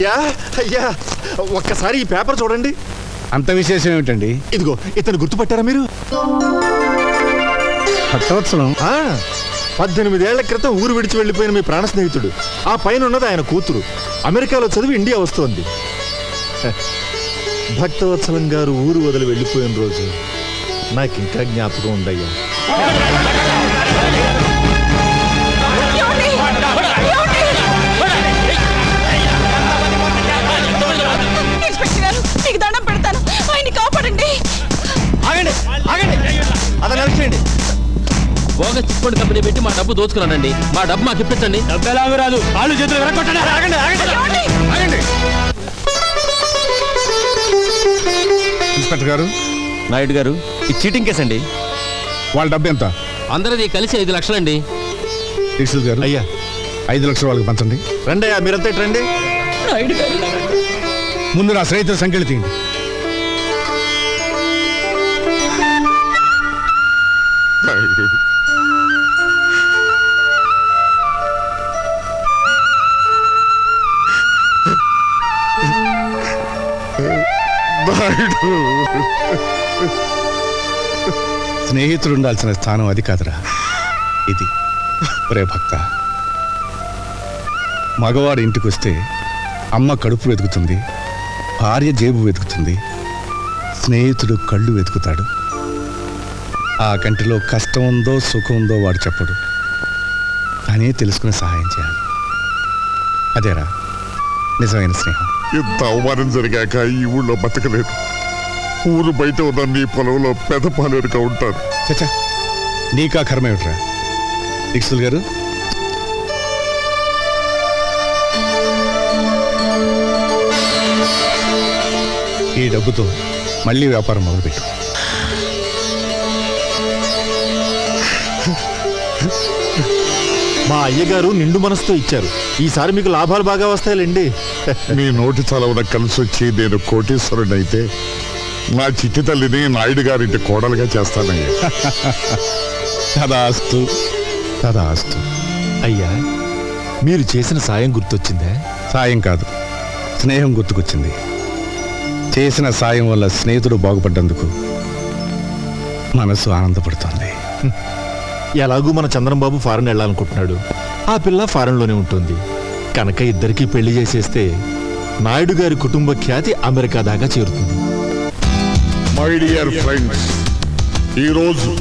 అయ్యా అయ్యా ఒక్కసారి ఈ పేపర్ చూడండి. అంత విశేషం ఏమిటండి? ఇదిగో ఇతను గుర్తుపట్టారా మీరు? భక్తవత్సలం. 18 ఏళ్ల క్రితం ఊరు విడిచి వెళ్ళిపోయిన మీ ప్రాణ స్నేహితుడు. ఆ పైన ఉన్నది ఆయన కూతురు. అమెరికాలో చదివి ఇండియా వస్తోంది. భక్తవత్సలం గారు ఊరు వదిలి వెళ్ళిపోయిన రోజు నాకు ఇంకా జ్ఞాపకం ఉందయ్యా. మీకు దండం పెడతాను, ఆయన్ని కాపాడండి. ఆగండి ఆగండి, అతను అరెస్టేయండి. బోగస్ చిట్ కంపెనీ పెట్టి మా డబ్బు దోచుకున్నానండి. మా డబ్బు మాకు ఇప్పించండి. డబ్బు ఎలాగో రాదు, కాళ్ళు చేతులు విరగొట్టండి. ఆగండి ఆగండి ఆగండి. ఇన్స్పెక్టర్ గారు. నాయుడు గారు, ఇది చీటింగ్ కేసు అండి. వాళ్ళ డబ్బు ఎంత? అందరిది కలిసి 5 లక్షలండి. డీసీల్ గారు. అయ్యా 5 లక్షలు వాళ్ళకి పంచండి. రండి అయ్యా, మీరంతా రండి. నాయుడు గారు, ముందు నా స్నేహితుల సంఖ్యలు తీయండి. స్నేహితుడు ఉండాల్సిన స్థానం అది కాదురా, ఇది. ఒరే భక్త, మగవాడు ఇంటికి వస్తే అమ్మ కడుపు వెతుకుతుంది, భార్య జేబు వెతుకుతుంది, స్నేహితుడు కళ్ళు వెతుకుతాడు. ఆ కంటిలో కష్టం ఉందో సుఖం ఉందో వాడు చెప్పడు, అనే తెలుసుకుని సహాయం చేయాలి. అదేరా నిజమైన స్నేహం. ఇంత అవమానం జరిగాక ఈ ఊళ్ళో బతకలేదు. ఊరు బయట ఉన్న నీ పొలంలో పెదపాలేరుగా ఉంటారు. చచ్చా, నీకా కర్మ ఏమిట్రా? దీక్షితులు గారు, ఈ డబ్బుతో మళ్ళీ వ్యాపారం మొదలుపెట్టు. మా అయ్యగారు నిండు మనసుతో ఇచ్చారు. ఈసారి మీకు లాభాలు బాగా వస్తాయిలేండి. నీ నోటి చలవన కలిసి వచ్చి నేను కోటీశ్వరుడైతే నా చిట్టి తల్లిని నాయుడు గారింటి కోడలుగా చేస్తానయ్యా. తదాస్తు తదాస్తు. అయ్యా, మీరు చేసిన సాయం గుర్తొచ్చిందే? సాయం కాదు, స్నేహం గుర్తుకొచ్చింది. చేసిన సాయం వల్ల స్నేహితుడు బాగుపడ్డందుకు మనసు ఆనందపడుతోంది. ఎలాగూ మన చంద్రంబాబు ఫారెన్ వెళ్ళాలనుకుంటున్నాడు. ఆ పిల్ల ఫారెన్లోనే ఉంటుంది కనుక ఇద్దరికీ పెళ్లి చేసేస్తే నాయుడు గారి కుటుంబ ఖ్యాతి అమెరికా దాకా చేరుతుంది. మై డియర్ ఫ్రెండ్స్, ఈరోజు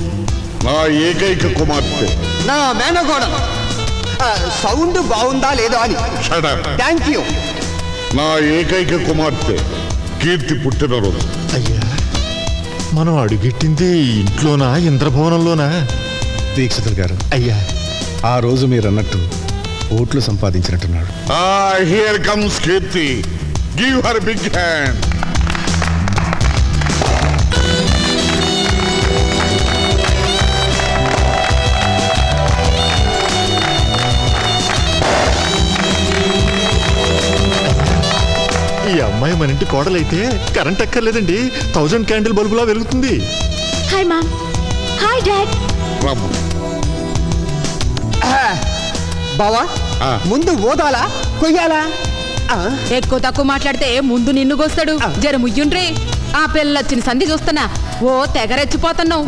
నా ఏకైక కుమార్తె, నా మేనగోడ సౌండ్ బాగుందా లేదో అని. Thank you. నా ఏకైక కుమార్తె కీర్తి పుట్టినరోజు. అయ్యా, మనం అడుగెట్టింది ఇంట్లోనా ఇంద్రభవనంలోనా? దీక్షితులు గారు, అయ్యా, ఆ రోజు మీరు అన్నట్టు ఓట్లు సంపాదించినట్టున్నాడు. Here comes Keerthi, give her big hand. ఈ అమ్మాయి మన ఇంటి కోడలైతే కరెంట్ ఎక్కర్లేదండి, 1000 క్యాండిల్ బల్బులా వెలుగుతుంది. Hi mom. Hi dad. బావా, ముందు ఓదాలా కొయ్యాలా? ఎక్కువ తక్కువ మాట్లాడితే ముందు నిన్ను గోస్తాడు. జర ముయ్యుండ్రి. ఆ పిల్లొచ్చిన సంధి చూస్తున్నా ఓ తెగరెచ్చిపోతున్నావు.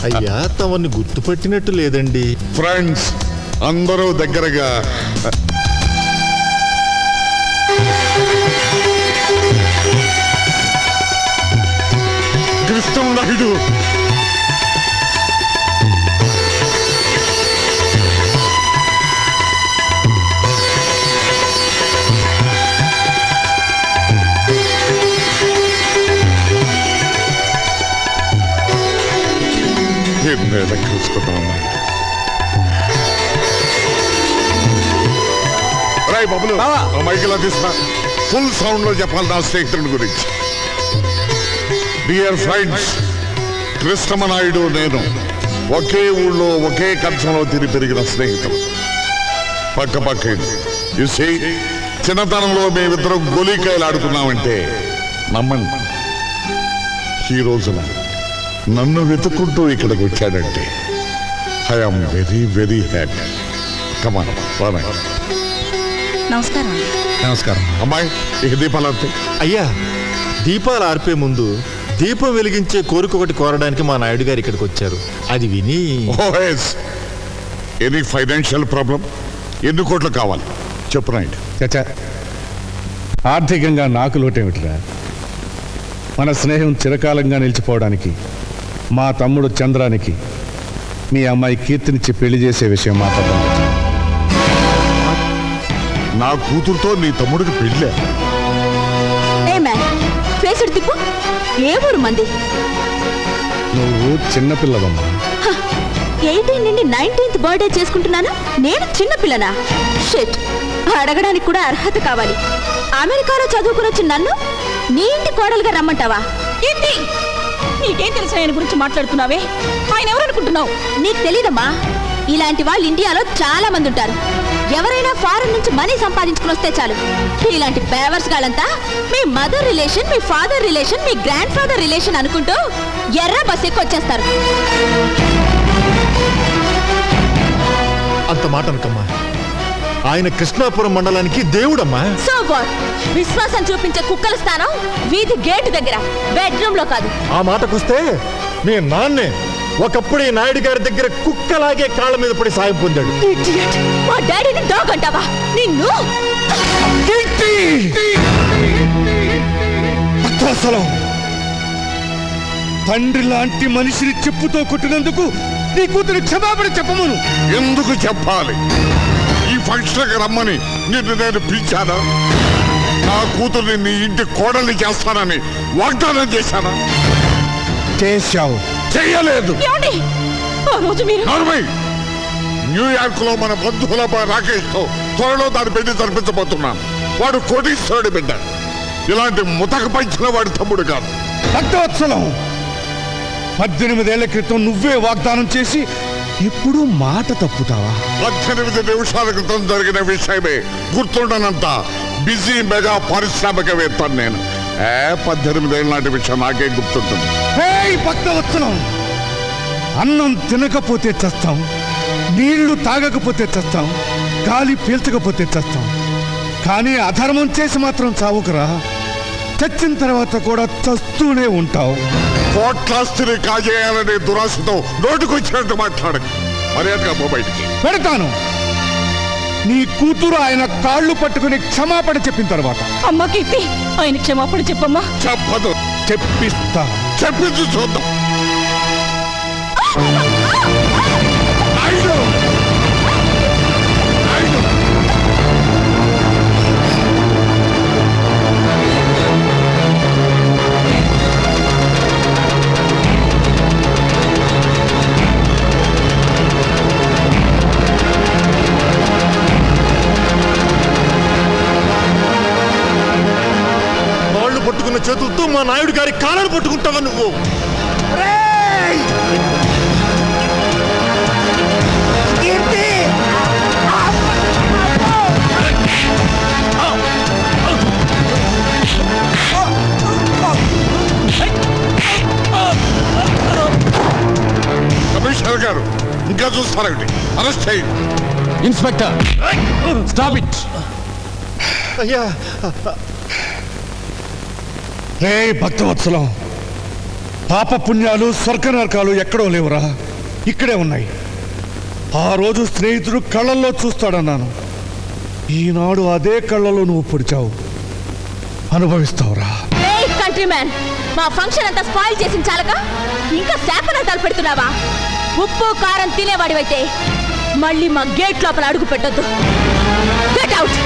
అయ్యా, తమని గుర్తుపట్టినట్టు లేదండి. ఫ్రెండ్స్ అందరూ దగ్గరగా కృష్ణం నాయుడు. కలుసుకుంటాం నాయుడు. రాయ్ బాబులు, మైకిలా తీసుకున్నా. ఫుల్ సౌండ్ లో చెప్పాలి నా స్నేహితుడి గురించి. డియర్ ఫ్రెండ్స్, కృష్ణమనాయుడు నేను ఒకే ఊళ్ళో ఒకే కంచంలో తిరిగి పెరిగిన స్నేహితులు. పక్క పక్క చూసి చిన్నతనంలో మేమిద్దరం గోలీకాయలు ఆడుకున్నామంటే నమ్మండి. ఈ రోజున నన్ను వెతుక్కుంటూ ఇక్కడికి వచ్చాడంటే I am very very happy. Come on. నమస్కారం. నమస్కారం. అమ్మాయి ఇక దీపాలు అంతే. అయ్యా, దీపాలు ఆర్పే ముందు దీపం వెలిగించే కోరిక ఒకటి కోరడానికి మా నాయుడు గారు ఇక్కడికి వచ్చారు. అది విని ఓఎస్ ఎనీ ఫైనాన్షియల్ ప్రాబ్లం? ఎన్ని కోట్లు కావాలి చెప్పు నాయుడు. చచ్చా, ఆర్థికంగా నాకు లోటేమిటిరా? మన స్నేహం చిరకాలంగా నిలిచిపోవడానికి మా తమ్ముడు చంద్రానికి మీ అమ్మాయి కీర్తినిచ్చి పెళ్లి చేసే విషయం మాట్లాడదాం. నా కూతురుతో నీ తమ్ముడికి పెళ్ళే? తిప్పు. ఏ ఊరు మంది? నువ్వు చిన్నపిల్లవమ్మా. 18 నుండి 19th బర్త్డే చేసుకుంటున్నాను. నేను చిన్నపిల్లనా? షిట్. అడగడానికి కూడా అర్హత కావాలి. అమెరికాలో చదువుకుని వచ్చిన నన్ను నీ ఇంటి కోడలుగా రమ్మంటావా? ఏంటి నీకేం తెలుసు ఆయన గురించి మాట్లాడుతున్నావే? ఆయన ఎవరనుకుంటున్నావు? నీకు తెలీదమ్మా. ఇలాంటి వాళ్ళు ఇండియాలో చాలా మంది ఉంటారు. ఎవరైనా ఫారెన్ నుంచి మనీ సంపాదించుకుని వస్తే చాలు, ఇలాంటి పేవర్స్ గాలంతా మీ మదర్ రిలేషన్, మీ ఫాదర్ రిలేషన్, మీ గ్రాండ్ ఫాదర్ రిలేషన్ అనుకుంటూ ఎర్ర బస్ ఎక్కి వచ్చేస్తారు. అంత మాట అనకమ్మా. ఆయన కృష్ణాపురం మండలానికి దేవుడమ్మా. So what? విశ్వాసం చూపించే కుక్కల స్థానం వీధి గేటు దగ్గర, బెడ్రూమ్ లో కాదు. ఆ మాటకొస్తే మీ నాన్నే ఒకప్పుడు ఈ నాయుడు గారి దగ్గర కుక్కలాగే కాళ్ళ మీద పడి సాయం పొందాడు. మా డాడీని డాగ్ అంటావా? నిన్ను తండ్రి లాంటి మనిషిని చెప్పుతో కొట్టినందుకు నీ కూతురు క్షమాపణ చెప్పమను. ఎందుకు చెప్పాలి? ఈ ఫంక్షన్కి రమ్మని నిన్ను నేను పిలిచానా? నా కూతుర్ని నీ ఇంటి కోడల్ని చేస్తానని వాగ్దానం చేశానా? చేశావు. చెయ్యలేదు. ఆ రోజు మీరు న్యూయార్క్ లో మన బంధువుల రాకేష్ తో త్వరలో దాని పెళ్లి జరిపించబోతున్నాను. వాడు కోటీశ్వరుడి బిడ్డ. ఇలాంటి ముతక పంచిన వాడి తమ్ముడు కాదు. భక్తవత్సలం, 18 ఏళ్ల క్రితం నువ్వే వాగ్దానం చేసి ఇప్పుడు మాట తప్పుతావా? 18 నిమిషాల క్రితం జరిగిన విషయమే గుర్తుండనంత బిజీ మెగా పారిశ్రామికవేత్త నేను. 18 ఏళ్ళ నాటి విషయం నాకే గుర్తుంటుంది. భక్తవత్సలం, అన్నం తినకపోతే చస్తాం, నీళ్లు తాగకపోతే చస్తాం, గాలి పీల్చకపోతే చస్తాం, కానీ అధర్మం చేసి మాత్రం చావుకురా. చచ్చిన తర్వాత కూడా చస్తూనే ఉంటావు. కోట్లాస్తిని కాజేయాలనే దురాశతో నోటికొచ్చినట్టు మాట్లాడకు. మర్యాదగా పో బయటికి. పెడతాను. నీ కూతురు ఆయన కాళ్ళు పట్టుకుని క్షమాపణ చెప్పిన తర్వాత. అమ్మ కీర్తి, ఆయన క్షమాపణ చెప్పమ్మా. చెప్పదు. చెప్పిస్తా. చెప్పించి చూద్దాం. కాళ్ళు పట్టుకున్న చేతులతో మా నాయుడు గారి కాళ్ళను పట్టుకుంటావా నువ్వు? కమిషనర్ గారు ఇంకా చూస్తారండి. అరెస్ట్ చేయండి. Inspector, stop it. అయ్యా, రే భక్తవత్సలం, పాప పుణ్యాలు స్వర్గ నరకాలు ఎక్కడో లేవురా, ఇక్కడే ఉన్నాయి. ఆ రోజు స్నేహితుడు కళ్ళల్లో చూస్తాడన్నాను. ఈనాడు అదే కళ్ళలో నువ్వు పొడిచావు. అనుభవిస్తావురా. కంట్రీ మ్యాన్, మా ఫంక్షన్ అంతా స్పాయిల్ చేసిన చాలక ఇంకా శాపనార్థాలు పెడుతున్నావా? ఉప్పు కారం తినేవాడివైతే మళ్ళీ మా గేట్ లోపల అడుగు పెట్టొద్దు. Get out.